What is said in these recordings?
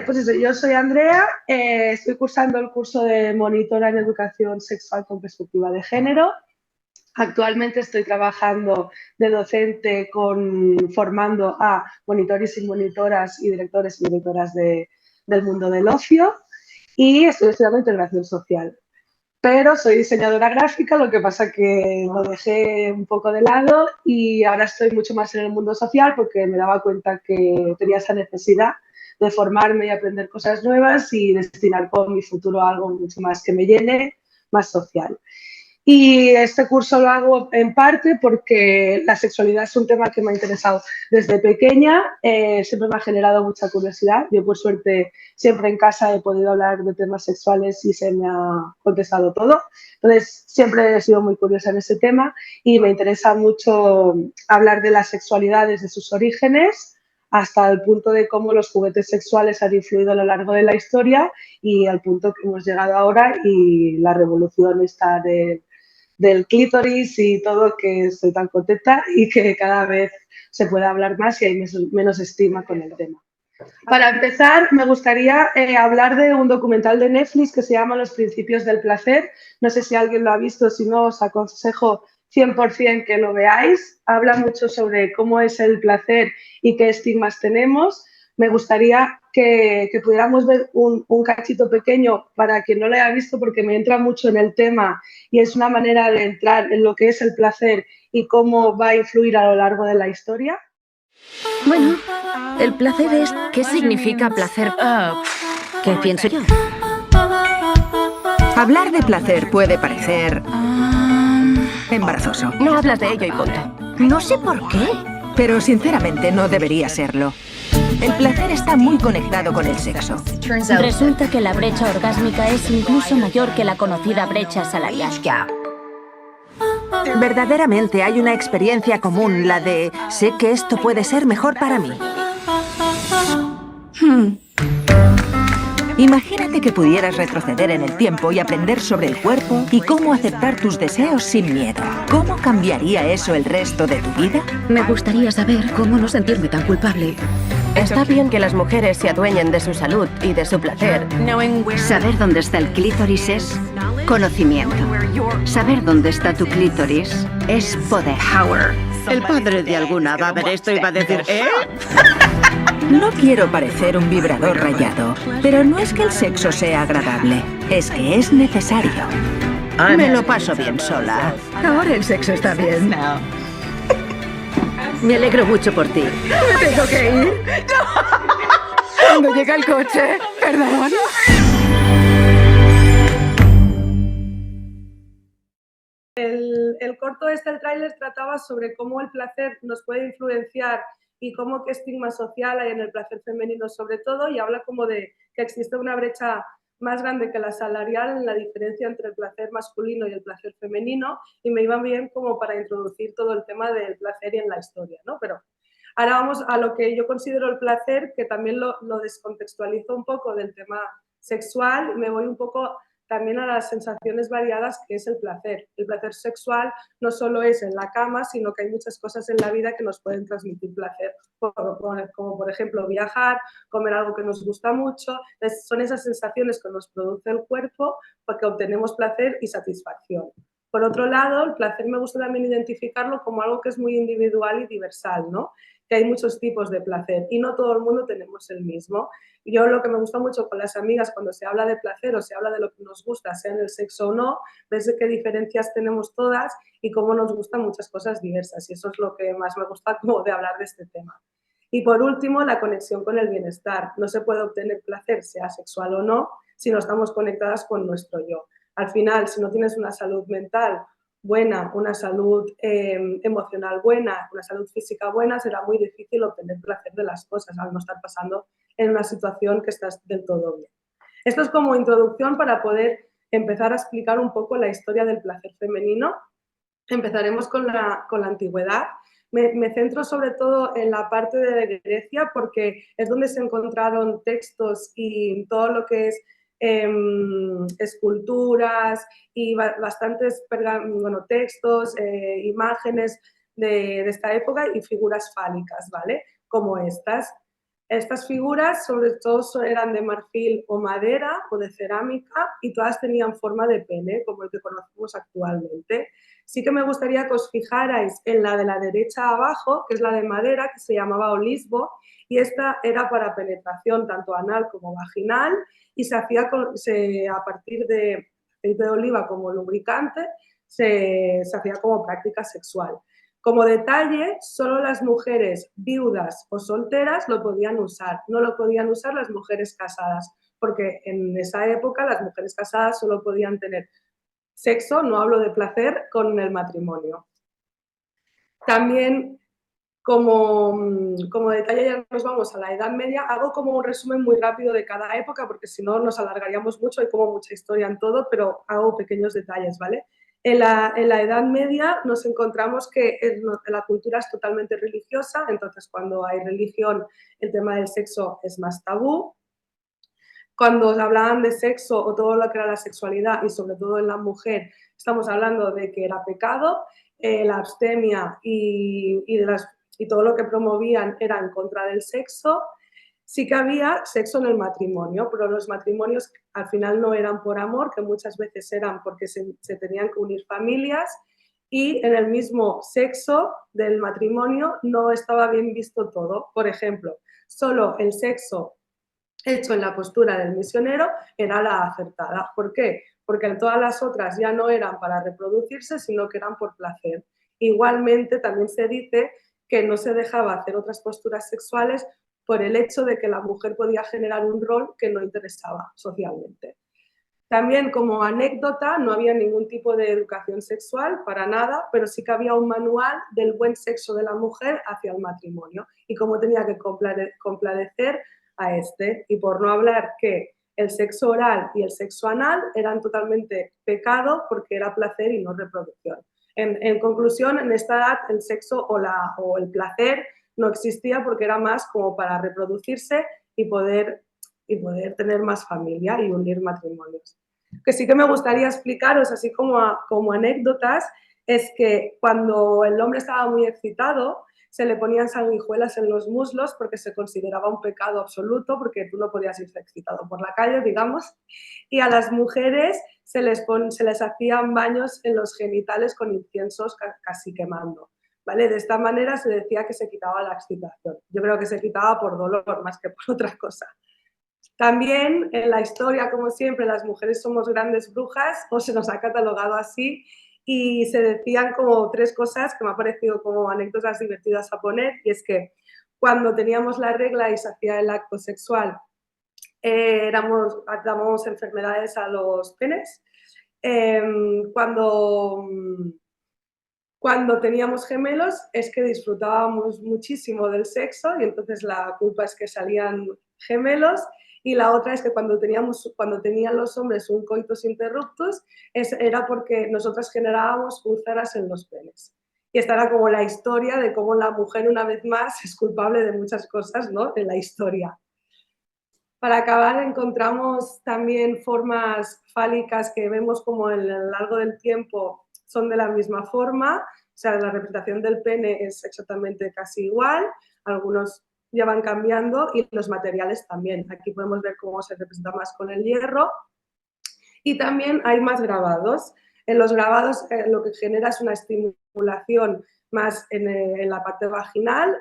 Pues eso, yo soy Andrea, estoy cursando el curso de monitora en educación sexual con perspectiva de género. Actualmente estoy trabajando de docente formando a monitores y monitoras y directoras del mundo del ocio y estoy estudiando integración social. Pero soy diseñadora gráfica, lo que pasa que lo dejé un poco de lado y ahora estoy mucho más en el mundo social porque me daba cuenta que tenía esa necesidad de formarme y aprender cosas nuevas y destinar con mi futuro a algo mucho más que me llene, más social. Y este curso lo hago en parte porque la sexualidad es un tema que me ha interesado desde pequeña, siempre me ha generado mucha curiosidad. Yo, por suerte, siempre en casa he podido hablar de temas sexuales y se me ha contestado todo. Entonces, siempre he sido muy curiosa en ese tema y me interesa mucho hablar de la sexualidad desde sus orígenes hasta el punto de cómo los juguetes sexuales han influido a lo largo de la historia y al punto que hemos llegado ahora y la revolución está del clítoris y todo, que estoy tan contenta y que cada vez se puede hablar más y hay menos estigma con el tema. Para empezar, me gustaría hablar de un documental de Netflix que se llama Los principios del placer. No sé si alguien lo ha visto, si no, os aconsejo 100% que lo veáis. Habla mucho sobre cómo es el placer y qué estigmas tenemos. Me gustaría que pudiéramos ver un cachito pequeño para quien no lo haya visto, porque me entra mucho en el tema y es una manera de entrar en lo que es el placer y cómo va a influir a lo largo de la historia. Bueno, el placer es... ¿Qué significa placer? ¿Qué pienso yo? Hablar de placer puede parecer embarazoso. No hablas de ello y punto. No sé por qué, pero sinceramente no debería serlo. El placer está muy conectado con el sexo. Resulta que la brecha orgásmica es incluso mayor que la conocida brecha salarial. Verdaderamente hay una experiencia común, la de sé que esto puede ser mejor para mí. Imagínate que pudieras retroceder en el tiempo y aprender sobre el cuerpo y cómo aceptar tus deseos sin miedo. ¿Cómo cambiaría eso el resto de tu vida? Me gustaría saber cómo no sentirme tan culpable. Está bien que las mujeres se adueñen de su salud y de su placer. Saber dónde está el clítoris es conocimiento. Saber dónde está tu clítoris es poder. El padre de alguna va a ver esto y va a decir, ¿eh? No quiero parecer un vibrador rayado, pero no es que el sexo sea agradable, es que es necesario. Me lo paso bien sola. Ahora el sexo está bien. Me alegro mucho por ti. ¿Me tengo que ir? Cuando llega el coche, perdón. El corto el tráiler trataba sobre cómo el placer nos puede influenciar y cómo qué estigma social hay en el placer femenino sobre todo, y habla como de que existe una brecha más grande que la salarial en la diferencia entre el placer masculino y el placer femenino, y me iba bien como para introducir todo el tema del placer y en la historia, ¿no? Pero ahora vamos a lo que yo considero el placer, que también lo descontextualizo un poco del tema sexual y me voy un poco también a las sensaciones variadas que es el placer. El placer sexual no solo es en la cama, sino que hay muchas cosas en la vida que nos pueden transmitir placer, como por ejemplo viajar, comer algo que nos gusta mucho. Entonces, son esas sensaciones que nos produce el cuerpo porque obtenemos placer y satisfacción. Por otro lado, el placer me gusta también identificarlo como algo que es muy individual y diversal, ¿no? Que hay muchos tipos de placer y no todo el mundo tenemos el mismo. Yo lo que me gusta mucho con las amigas cuando se habla de placer o se habla de lo que nos gusta, sea en el sexo o no, ves qué diferencias tenemos todas y cómo nos gustan muchas cosas diversas, y eso es lo que más me gusta como de hablar de este tema. Y por último, la conexión con el bienestar. No se puede obtener placer, sea sexual o no, si no estamos conectadas con nuestro yo. Al final, si no tienes una salud mental buena, una salud emocional buena, una salud física buena, será muy difícil obtener placer de las cosas al no estar pasando en una situación que estás del todo bien. Esto es como introducción para poder empezar a explicar un poco la historia del placer femenino. Empezaremos con la antigüedad. Me centro sobre todo en la parte de Grecia porque es donde se encontraron textos y todo lo que es esculturas y bastantes textos, imágenes de esta época y figuras fálicas, ¿vale? Como estas. Estas figuras sobre todo eran de marfil o madera o de cerámica y todas tenían forma de pene, como el que conocemos actualmente. Sí que me gustaría que os fijarais en la de la derecha abajo, que es la de madera, que se llamaba olisbo, y esta era para penetración tanto anal como vaginal y se hacía a partir de aceite de oliva como lubricante, se hacía como práctica sexual. Como detalle, solo las mujeres viudas o solteras lo podían usar, no lo podían usar las mujeres casadas, porque en esa época las mujeres casadas solo podían tener sexo, no hablo de placer, con el matrimonio. También, como detalle, ya nos vamos a la Edad Media, hago como un resumen muy rápido de cada época, porque si no nos alargaríamos mucho, hay como mucha historia en todo, pero hago pequeños detalles, ¿vale? En la Edad Media nos encontramos que la cultura es totalmente religiosa, entonces cuando hay religión el tema del sexo es más tabú. Cuando hablaban de sexo o todo lo que era la sexualidad y sobre todo en la mujer, estamos hablando de que era pecado, la abstemia y todo lo que promovían era en contra del sexo. Sí que había sexo en el matrimonio, pero los matrimonios al final no eran por amor, que muchas veces eran porque se tenían que unir familias, y en el mismo sexo del matrimonio no estaba bien visto todo. Por ejemplo, solo el sexo hecho en la postura del misionero era la acertada. ¿Por qué? Porque todas las otras ya no eran para reproducirse, sino que eran por placer. Igualmente, también se dice que no se dejaba hacer otras posturas sexuales por el hecho de que la mujer podía generar un rol que no interesaba socialmente. También, como anécdota, no había ningún tipo de educación sexual, para nada, pero sí que había un manual del buen sexo de la mujer hacia el matrimonio y cómo tenía que complacer a este. Y por no hablar que el sexo oral y el sexo anal eran totalmente pecado porque era placer y no reproducción. En conclusión, en esta edad el sexo o el placer no existía porque era más como para reproducirse y poder tener más familia y unir matrimonios. Que sí que me gustaría explicaros, así como anécdotas, es que cuando el hombre estaba muy excitado, se le ponían sanguijuelas en los muslos porque se consideraba un pecado absoluto, porque tú no podías irse excitado por la calle, digamos, y a las mujeres se les hacían baños en los genitales con inciensos casi quemando. ¿Vale? De esta manera se decía que se quitaba la excitación. Yo creo que se quitaba por dolor más que por otra cosa. También en la historia, como siempre, las mujeres somos grandes brujas, o se nos ha catalogado así, y se decían como 3 cosas que me ha parecido como anécdotas divertidas a poner, y es que cuando teníamos la regla y se hacía el acto sexual, dábamos enfermedades a los penes. Cuando teníamos gemelos es que disfrutábamos muchísimo del sexo y entonces la culpa es que salían gemelos, y la otra es que cuando tenían los hombres un coitus interruptus era porque nosotras generábamos úlceras en los penes. Y esta era como la historia de cómo la mujer una vez más es culpable de muchas cosas, ¿no?, en la historia. Para acabar, encontramos también formas fálicas que vemos como a lo largo del tiempo son de la misma forma, o sea, la representación del pene es exactamente casi igual, algunos ya van cambiando y los materiales también. Aquí podemos ver cómo se representa más con el hierro, y también hay más grabados. En los grabados lo que genera es una estimulación más en la parte vaginal,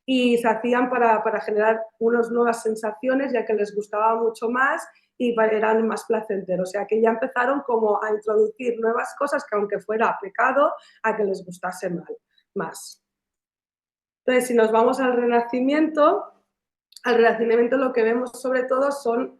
y se hacían para generar unas nuevas sensaciones, ya que les gustaba mucho más y eran más placenteros. O sea, que ya empezaron como a introducir nuevas cosas que, aunque fuera pecado, a que les gustase más. Entonces, si nos vamos al Renacimiento lo que vemos sobre todo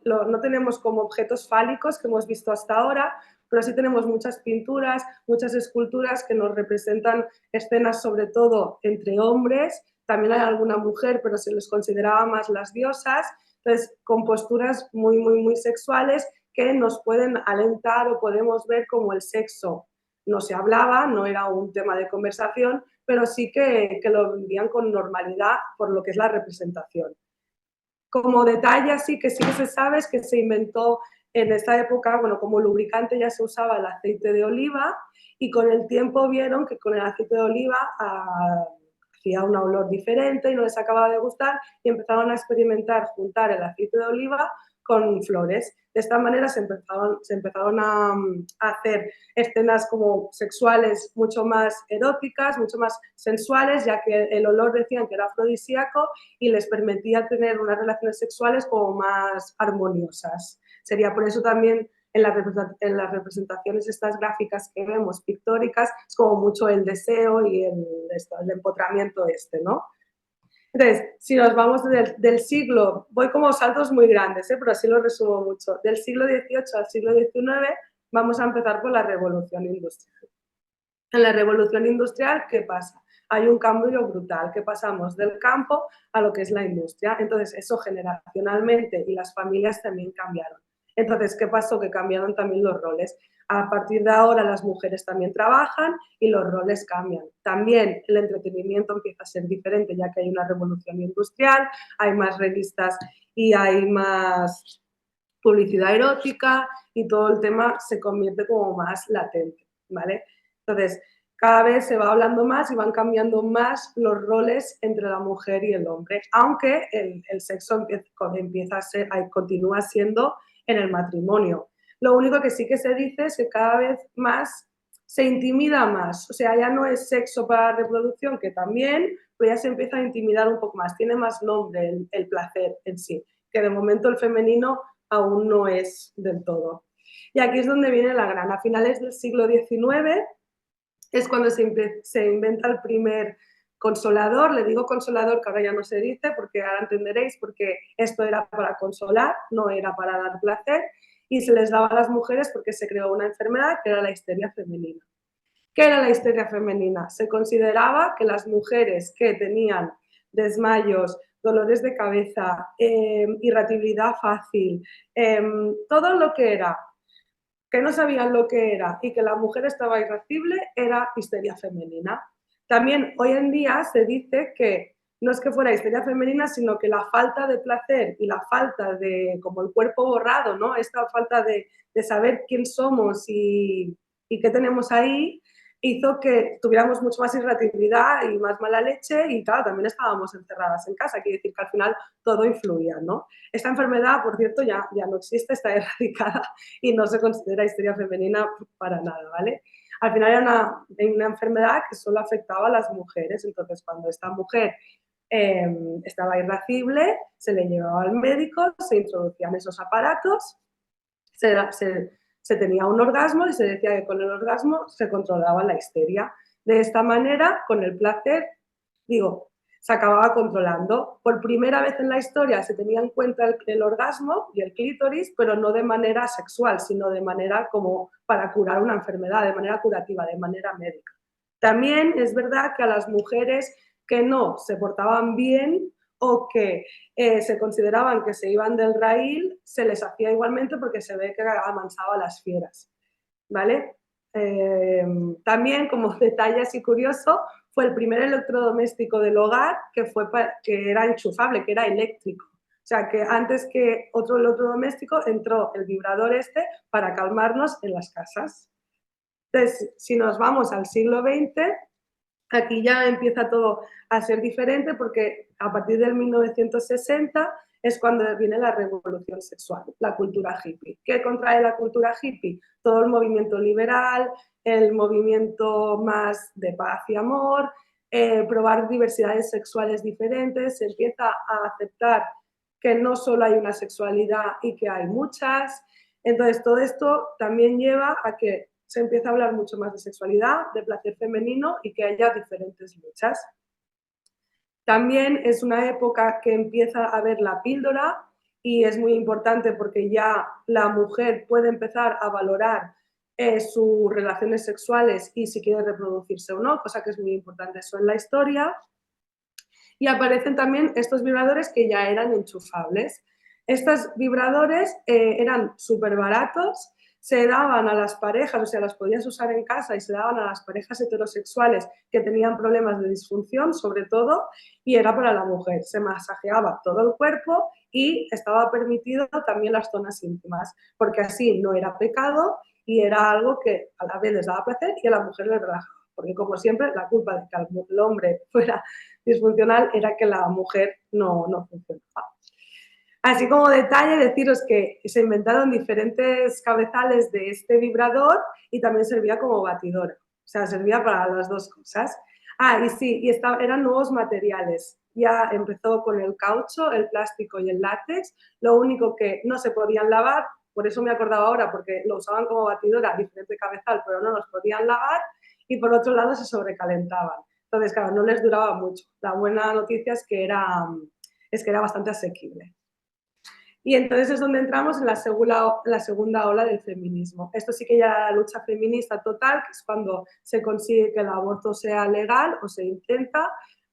no tenemos como objetos fálicos que hemos visto hasta ahora, pero sí tenemos muchas pinturas, muchas esculturas que nos representan escenas sobre todo entre hombres. También hay alguna mujer, pero se les consideraba más las diosas. Entonces, con posturas muy, muy, muy sexuales que nos pueden alentar, o podemos ver como el sexo no se hablaba, no era un tema de conversación, pero sí que lo vivían con normalidad por lo que es la representación. Como detalle sí que se sabe es que se inventó en esta época, bueno, como lubricante ya se usaba el aceite de oliva, y con el tiempo vieron que con el aceite de oliva hacía un olor diferente y no les acababa de gustar y empezaron a experimentar juntar el aceite de oliva con flores. De esta manera se empezaron a hacer escenas como sexuales mucho más eróticas, mucho más sensuales, ya que el olor decían que era afrodisíaco y les permitía tener unas relaciones sexuales como más armoniosas. Sería por eso también en las representaciones estas gráficas que vemos, pictóricas, es como mucho el deseo y el empotramiento ¿no? Entonces, si nos vamos del siglo, voy como saltos muy grandes, pero así lo resumo mucho, del siglo XVIII al siglo XIX vamos a empezar por la Revolución Industrial. En la Revolución Industrial, ¿qué pasa? Hay un cambio brutal, que pasamos del campo a lo que es la industria. Entonces, eso generacionalmente y las familias también cambiaron. Entonces, ¿qué pasó? Que cambiaron también los roles. A partir de ahora las mujeres también trabajan y los roles cambian. También el entretenimiento empieza a ser diferente, ya que hay una revolución industrial, hay más revistas y hay más publicidad erótica y todo el tema se convierte como más latente, ¿vale? Entonces, cada vez se va hablando más y van cambiando más los roles entre la mujer y el hombre, aunque el sexo empieza a ser, continúa siendo en el matrimonio. Lo único que sí que se dice es que cada vez más se intimida más, o sea, ya no es sexo para reproducción, que también, pero ya se empieza a intimidar un poco más, tiene más nombre el placer en sí, que de momento el femenino aún no es del todo. Y aquí es donde viene la gran. A finales del siglo XIX es cuando se inventa el primer consolador. Le digo consolador, que ahora ya no se dice, porque ahora entenderéis, porque esto era para consolar, no era para dar placer, y se les daba a las mujeres porque se creó una enfermedad que era la histeria femenina. ¿Qué era la histeria femenina? Se consideraba que las mujeres que tenían desmayos, dolores de cabeza, irritabilidad fácil, todo lo que era, que no sabían lo que era y que la mujer estaba irascible, era histeria femenina. También hoy en día se dice que no es que fuera histeria femenina, sino que la falta de placer y la falta de, como el cuerpo borrado, ¿no? Esta falta de saber quién somos y qué tenemos ahí, hizo que tuviéramos mucho más irritabilidad y más mala leche y claro, también estábamos encerradas en casa, quiere decir que al final todo influía, ¿no? Esta enfermedad, por cierto, ya no existe, está erradicada y no se considera histeria femenina para nada, ¿vale? Al final era una enfermedad que solo afectaba a las mujeres, entonces cuando esta mujer estaba irascible, se le llevaba al médico, se introducían esos aparatos, se tenía un orgasmo y se decía que con el orgasmo se controlaba la histeria. De esta manera, con el placer, se acababa controlando. Por primera vez en la historia se tenía en cuenta el orgasmo y el clítoris, pero no de manera sexual, sino de manera como para curar una enfermedad, de manera curativa, de manera médica. También es verdad que a las mujeres que no se portaban bien o que se consideraban que se iban del raíl, se les hacía igualmente porque se ve que amansaba a las fieras, ¿vale? También, como detalle así curioso, fue el primer electrodoméstico del hogar que era enchufable, que era eléctrico. O sea, que antes que otro electrodoméstico entró el vibrador para calmarnos en las casas. Entonces, si nos vamos al siglo XX, aquí ya empieza todo a ser diferente porque a partir del 1960 es cuando viene la revolución sexual, la cultura hippie. ¿Qué contrae la cultura hippie? Todo el movimiento liberal, el movimiento más de paz y amor, probar diversidades sexuales diferentes, se empieza a aceptar que no solo hay una sexualidad y que hay muchas. Entonces, todo esto también lleva a que se empieza a hablar mucho más de sexualidad, de placer femenino y que haya diferentes luchas. También es una época que empieza a haber la píldora y es muy importante porque ya la mujer puede empezar a valorar sus relaciones sexuales y si quiere reproducirse o no, cosa que es muy importante eso en la historia. Y aparecen también estos vibradores que ya eran enchufables. Estos vibradores eran súper baratos, se daban a las parejas, o sea, las podías usar en casa y se daban a las parejas heterosexuales que tenían problemas de disfunción, sobre todo, y era para la mujer. Se masajeaba todo el cuerpo y estaba permitido también las zonas íntimas, porque así no era pecado y era algo que a la vez les daba placer y a la mujer le relajaba. Porque, como siempre, la culpa de que el hombre fuera disfuncional era que la mujer no funcionaba. Así como detalle, deciros que se inventaron diferentes cabezales de este vibrador y también servía como batidora. O sea, servía para las dos cosas. Ah, y sí, eran nuevos materiales. Ya empezó con el caucho, el plástico y el látex. Lo único que no se podían lavar, por eso me acordaba ahora, porque lo usaban como batidora, diferente cabezal, pero no los podían lavar. Y por otro lado se sobrecalentaban. Entonces, claro, no les duraba mucho. La buena noticia es que era bastante asequible. Y entonces es donde entramos en la segunda ola del feminismo. Esto sí que ya era la lucha feminista total, que es cuando se consigue que el aborto sea legal o se intenta,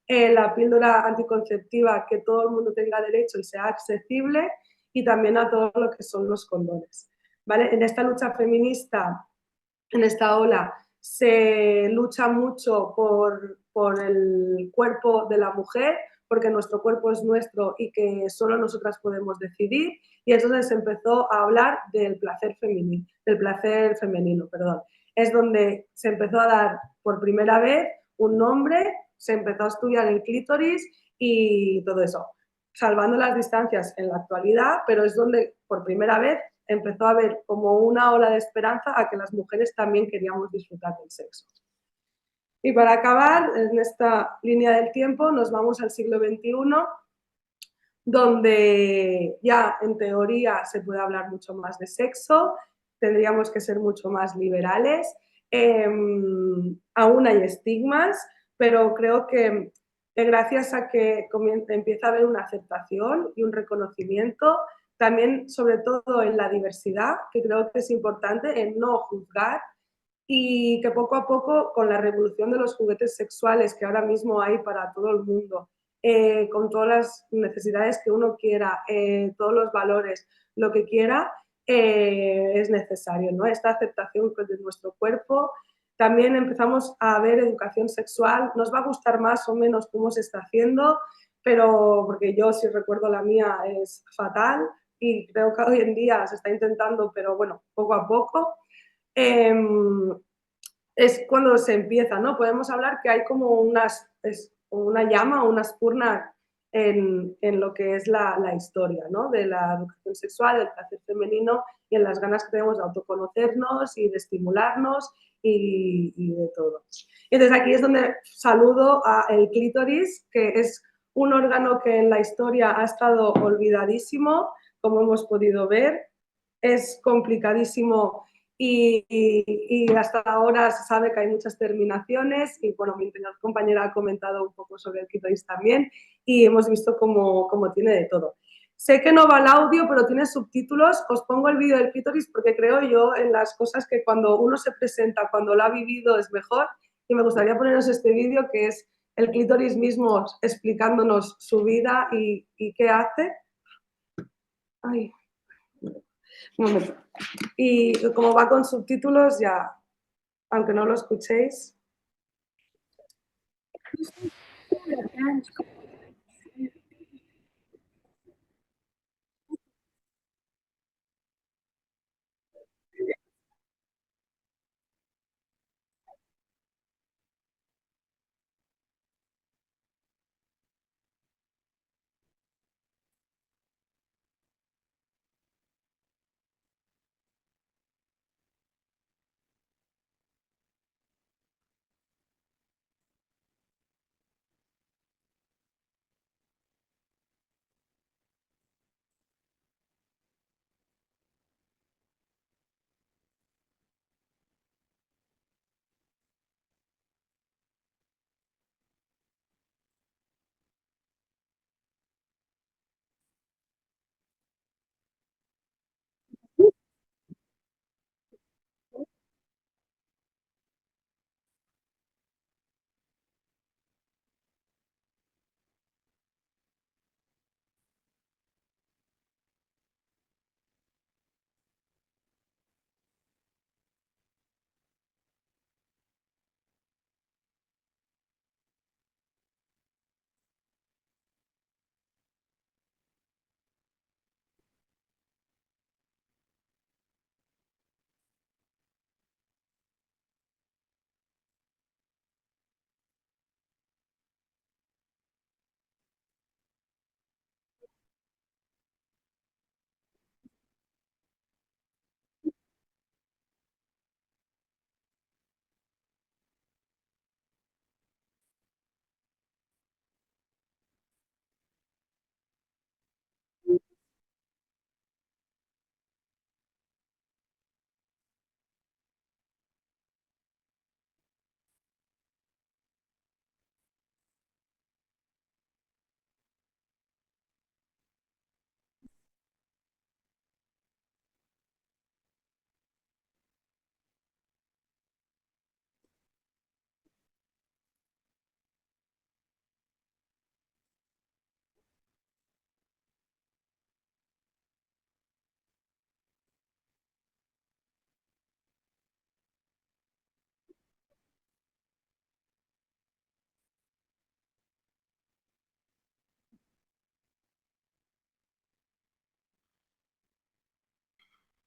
la píldora anticonceptiva, que todo el mundo tenga derecho y sea accesible, y también a todo lo que son los condones. ¿Vale? En esta lucha feminista, en esta ola, se lucha mucho por el cuerpo de la mujer, porque nuestro cuerpo es nuestro y que solo nosotras podemos decidir, y entonces se empezó a hablar del placer femenino, perdón. Es donde se empezó a dar por primera vez un nombre, se empezó a estudiar el clítoris y todo eso, salvando las distancias en la actualidad, pero es donde por primera vez empezó a haber como una ola de esperanza a que las mujeres también queríamos disfrutar del sexo. Y para acabar, en esta línea del tiempo, nos vamos al siglo XXI, donde ya en teoría se puede hablar mucho más de sexo, tendríamos que ser mucho más liberales. Aún hay estigmas, pero creo que gracias a que empieza a haber una aceptación y un reconocimiento, también sobre todo en la diversidad, que creo que es importante, en no juzgar, y que poco a poco, con la revolución de los juguetes sexuales que ahora mismo hay para todo el mundo, con todas las necesidades que uno quiera, todos los valores, lo que quiera, es necesario, ¿no? Esta aceptación de nuestro cuerpo. También empezamos a ver educación sexual. Nos va a gustar más o menos cómo se está haciendo, pero porque yo, si recuerdo la mía, es fatal y creo que hoy en día se está intentando, pero bueno, poco a poco. Es cuando se empieza, ¿no? Podemos hablar que hay como una llama o una espurna en lo que es la historia, ¿no? De la educación sexual, del placer femenino y en las ganas que tenemos de autoconocernos y de estimularnos y de todo. Entonces aquí es donde saludo a el clítoris, que es un órgano que en la historia ha estado olvidadísimo, como hemos podido ver. Es complicadísimo y hasta ahora se sabe que hay muchas terminaciones y bueno, mi compañera ha comentado un poco sobre el clítoris también y hemos visto cómo tiene de todo. Sé que no va el audio, pero tiene subtítulos. Os pongo el vídeo del clítoris porque creo yo en las cosas que cuando uno se presenta, cuando lo ha vivido, es mejor. Y me gustaría poneros este vídeo que es el clítoris mismo explicándonos su vida y qué hace. Ay, un momento. Y como va con subtítulos, ya, aunque no lo escuchéis.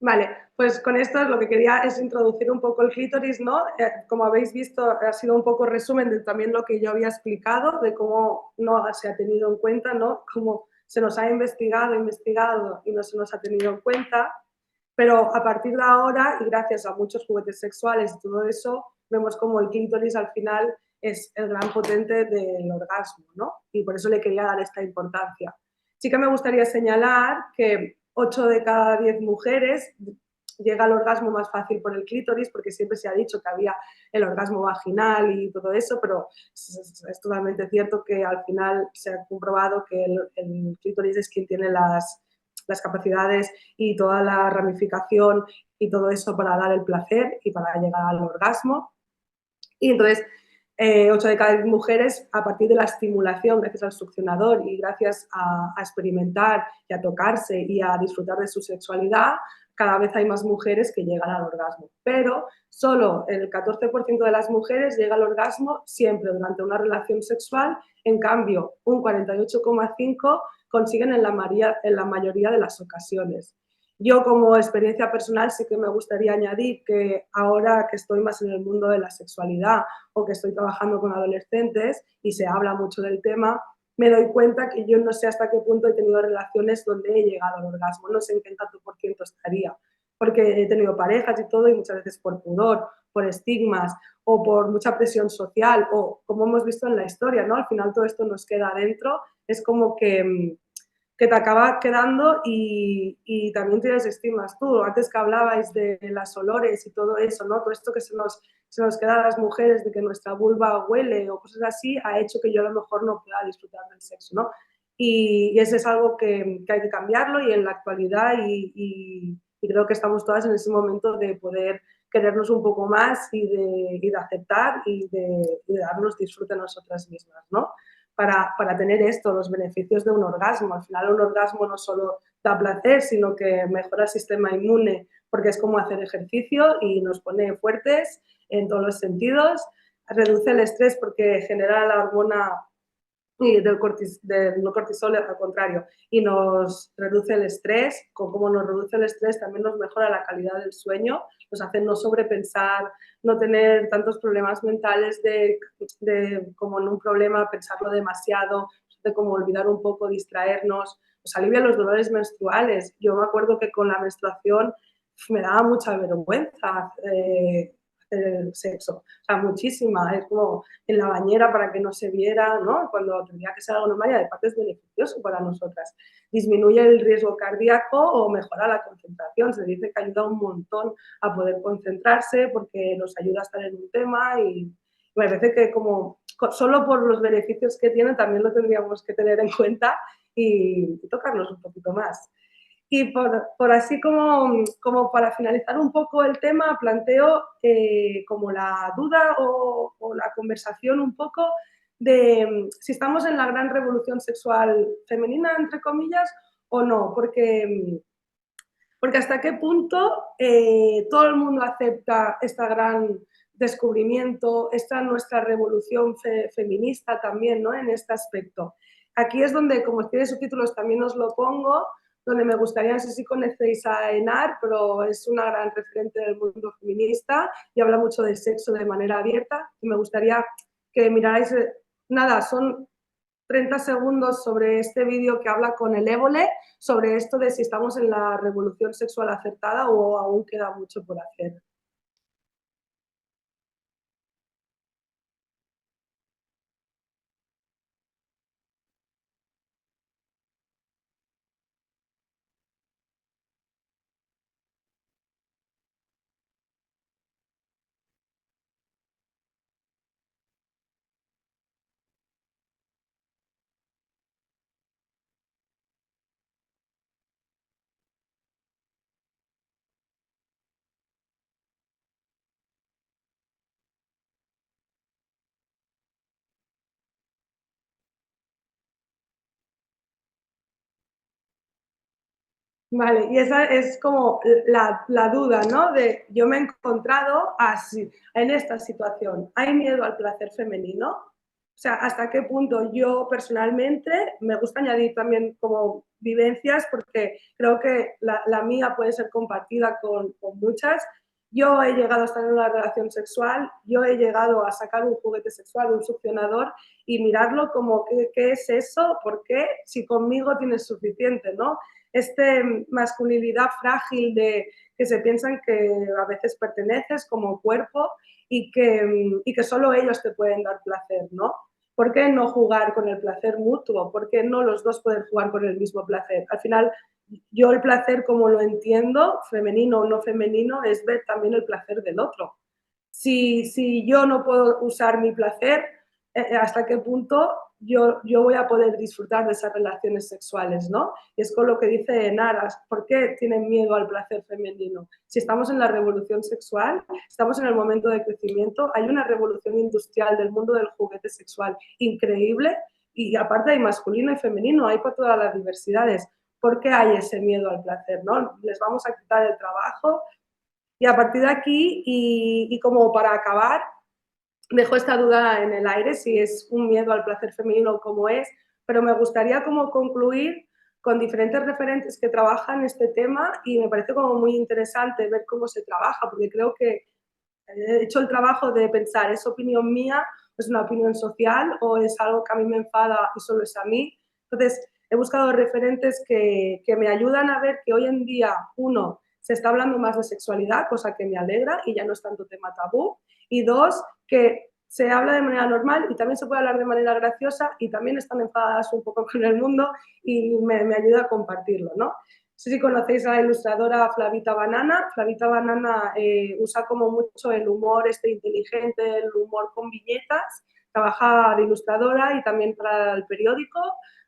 Vale, pues con esto lo que quería es introducir un poco el clítoris, ¿no? Como habéis visto, ha sido un poco resumen de también lo que yo había explicado, de cómo no se ha tenido en cuenta, ¿no? Cómo se nos ha investigado y no se nos ha tenido en cuenta. Pero a partir de ahora, y gracias a muchos juguetes sexuales y todo eso, vemos como el clítoris al final es el gran potente del orgasmo, ¿no? Y por eso le quería dar esta importancia. Sí que me gustaría señalar que 8 de cada 10 mujeres llega al orgasmo más fácil por el clítoris, porque siempre se ha dicho que había el orgasmo vaginal y todo eso, pero es totalmente cierto que al final se ha comprobado que el clítoris es quien tiene las capacidades y toda la ramificación y todo eso para dar el placer y para llegar al orgasmo. Y entonces, 8 de cada 10 mujeres, a partir de la estimulación, gracias al succionador y gracias a experimentar y a tocarse y a disfrutar de su sexualidad, cada vez hay más mujeres que llegan al orgasmo. Pero solo el 14% de las mujeres llega al orgasmo siempre durante una relación sexual, en cambio, un 48,5% consiguen en la mayoría de las ocasiones. Yo como experiencia personal sí que me gustaría añadir que ahora que estoy más en el mundo de la sexualidad o que estoy trabajando con adolescentes y se habla mucho del tema, me doy cuenta que yo no sé hasta qué punto he tenido relaciones donde he llegado al orgasmo, no sé en qué tanto por ciento estaría, porque he tenido parejas y todo y muchas veces por pudor, por estigmas o por mucha presión social o como hemos visto en la historia, ¿no? Al final todo esto nos queda adentro, es como que te acaba quedando y también tienes estigmas tú. Antes que hablabais de las olores y todo eso, ¿no? Todo esto que se nos queda a las mujeres de que nuestra vulva huele o cosas así, ha hecho que yo a lo mejor no pueda disfrutar del sexo, ¿no? Y eso es algo que hay que cambiarlo y en la actualidad y creo que estamos todas en ese momento de poder querernos un poco más y de aceptar y de darnos disfrute a nosotras mismas, ¿no? Para tener esto, los beneficios de un orgasmo. Al final un orgasmo no solo da placer, sino que mejora el sistema inmune, porque es como hacer ejercicio y nos pone fuertes en todos los sentidos. Reduce el estrés porque genera la hormona del no cortisol, al contrario, y nos reduce el estrés. Como nos reduce el estrés, también nos mejora la calidad del sueño, nos hace no sobrepensar, no tener tantos problemas mentales como en un problema, pensarlo demasiado, de como olvidar un poco, distraernos, nos alivia los dolores menstruales. Yo me acuerdo que con la menstruación me daba mucha vergüenza el sexo, o sea, muchísima, es como en la bañera para que no se viera, ¿no? Cuando tendría que ser algo normal y aparte es beneficioso para nosotras. Disminuye el riesgo cardíaco o mejora la concentración, se dice que ayuda un montón a poder concentrarse porque nos ayuda a estar en un tema y me parece que como solo por los beneficios que tiene también lo tendríamos que tener en cuenta y tocarnos un poquito más. Y por así como para finalizar un poco el tema, planteo como la duda o la conversación un poco de si estamos en la gran revolución sexual femenina, entre comillas, o no, porque hasta qué punto todo el mundo acepta este gran descubrimiento, esta nuestra revolución feminista también, ¿no? En este aspecto. Aquí es donde, como tiene subtítulos, también os lo pongo, donde me gustaría, no sé si conocéis a Enar, pero es una gran referente del mundo feminista y habla mucho del sexo de manera abierta. Y me gustaría que mirarais, nada, son 30 segundos sobre este vídeo que habla con el Évole sobre esto de si estamos en la revolución sexual acertada o aún queda mucho por hacer. Vale, y esa es como la duda, ¿no? De yo me he encontrado así, en esta situación. ¿Hay miedo al placer femenino? O sea, hasta qué punto yo personalmente, me gusta añadir también como vivencias, porque creo que la mía puede ser compartida con muchas. Yo he llegado a estar en una relación sexual, yo he llegado a sacar un juguete sexual, un succionador, y mirarlo como ¿qué es eso? ¿Por qué? Si conmigo tienes suficiente, ¿no? Masculinidad frágil de que se piensan que a veces perteneces como cuerpo y que solo ellos te pueden dar placer, ¿no? ¿Por qué no jugar con el placer mutuo? ¿Por qué no los dos poder jugar con el mismo placer? Al final, yo el placer, como lo entiendo, femenino o no femenino, es ver también el placer del otro. Si yo no puedo usar mi placer, ¿hasta qué punto yo voy a poder disfrutar de esas relaciones sexuales, ¿no? Y es con lo que dice Naras, ¿por qué tienen miedo al placer femenino? Si estamos en la revolución sexual, estamos en el momento de crecimiento, hay una revolución industrial del mundo del juguete sexual increíble, y aparte hay masculino y femenino, hay para todas las diversidades. ¿Por qué hay ese miedo al placer, no? Les vamos a quitar el trabajo. Y a partir de aquí, y como para acabar, dejo esta duda en el aire, si es un miedo al placer femenino o cómo es, pero me gustaría como concluir con diferentes referentes que trabajan este tema, y me parece como muy interesante ver cómo se trabaja, porque creo que he hecho el trabajo de pensar, ¿es opinión mía, es una opinión social o es algo que a mí me enfada y solo es a mí? Entonces, he buscado referentes que me ayudan a ver que hoy en día, uno, se está hablando más de sexualidad, cosa que me alegra y ya no es tanto tema tabú, y dos, que se habla de manera normal y también se puede hablar de manera graciosa, y también están enfadadas un poco con el mundo, y me ayuda a compartirlo, ¿no? No sé si conocéis a la ilustradora Flavita Banana. Flavita Banana usa como mucho el humor inteligente, el humor con viñetas. Trabaja de ilustradora y también para el periódico,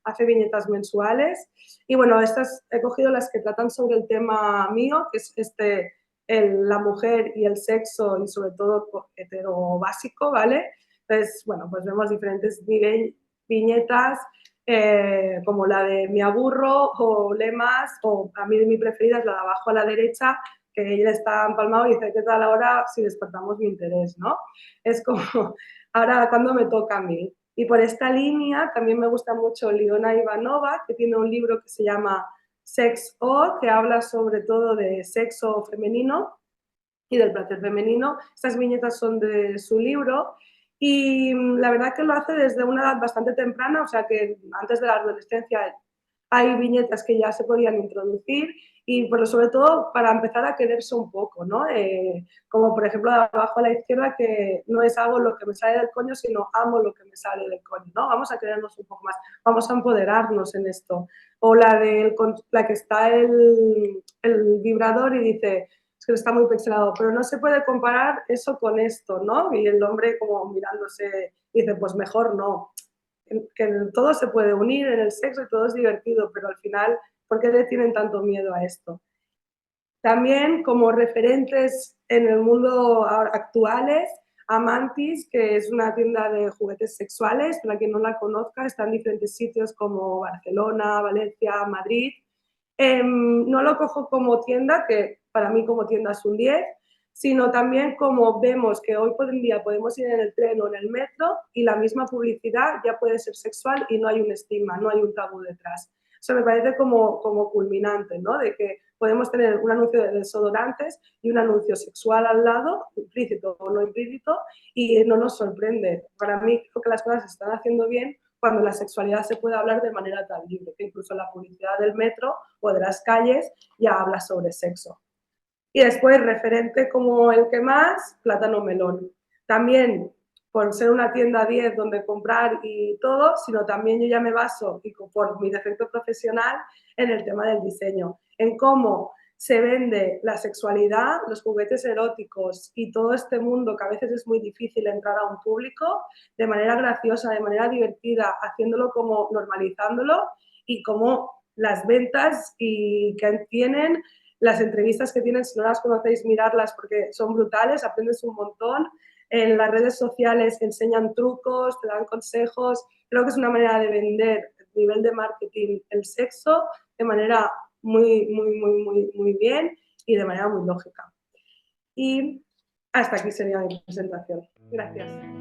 hace viñetas mensuales. Y bueno, estas he cogido las que tratan sobre el tema mío, que es la mujer y el sexo, y sobre todo hetero básico, ¿vale? Entonces, bueno, pues vemos diferentes viñetas, como la de Me aburro, o lemas, o a mí mi preferida es la de abajo a la derecha, que ella está empalmado y dice, ¿qué tal ahora si despertamos mi interés, no? Es como, ahora, ¿cuándo me toca a mí? Y por esta línea también me gusta mucho Liona Ivanova, que tiene un libro que se llama Sex O, que habla sobre todo de sexo femenino y del placer femenino. Estas viñetas son de su libro, y la verdad que lo hace desde una edad bastante temprana, o sea que antes de la adolescencia hay viñetas que ya se podían introducir, y pero sobre todo para empezar a quererse un poco, ¿no? Como por ejemplo de abajo a la izquierda, que no es hago lo que me sale del coño, sino amo lo que me sale del coño, ¿no? Vamos a querernos un poco más, vamos a empoderarnos en esto. O la que está el vibrador y dice, es que está muy pixelado, pero no se puede comparar eso con esto, ¿no? Y el hombre como mirándose dice, pues mejor no. Que todo se puede unir en el sexo y todo es divertido, pero al final, ¿por qué le tienen tanto miedo a esto? También como referentes en el mundo actuales, Amantis, que es una tienda de juguetes sexuales, para quien no la conozca, está en diferentes sitios como Barcelona, Valencia, Madrid. No lo cojo como tienda, que para mí como tienda es un 10, sino también como vemos que hoy por en día podemos ir en el tren o en el metro y la misma publicidad ya puede ser sexual y no hay un estigma, no hay un tabú detrás. Eso me parece como culminante, ¿no? De que podemos tener un anuncio de desodorantes y un anuncio sexual al lado, implícito o no implícito, y no nos sorprende. Para mí creo que las cosas se están haciendo bien cuando la sexualidad se puede hablar de manera tan libre, que incluso la publicidad del metro o de las calles ya habla sobre sexo. Y después, referente como el que más, Plátano Melón. También por ser una tienda 10 donde comprar y todo, sino también yo ya me baso, y por mi defecto profesional, en el tema del diseño, en cómo se vende la sexualidad, los juguetes eróticos y todo este mundo que a veces es muy difícil entrar a un público, de manera graciosa, de manera divertida, haciéndolo como normalizándolo, y cómo las ventas y que tienen, las entrevistas que tienen, si no las conocéis, mirarlas porque son brutales, aprendes un montón. En las redes sociales enseñan trucos, te dan consejos. Creo que es una manera de vender a nivel de marketing el sexo de manera muy bien y de manera muy lógica. Y hasta aquí sería mi presentación. Gracias.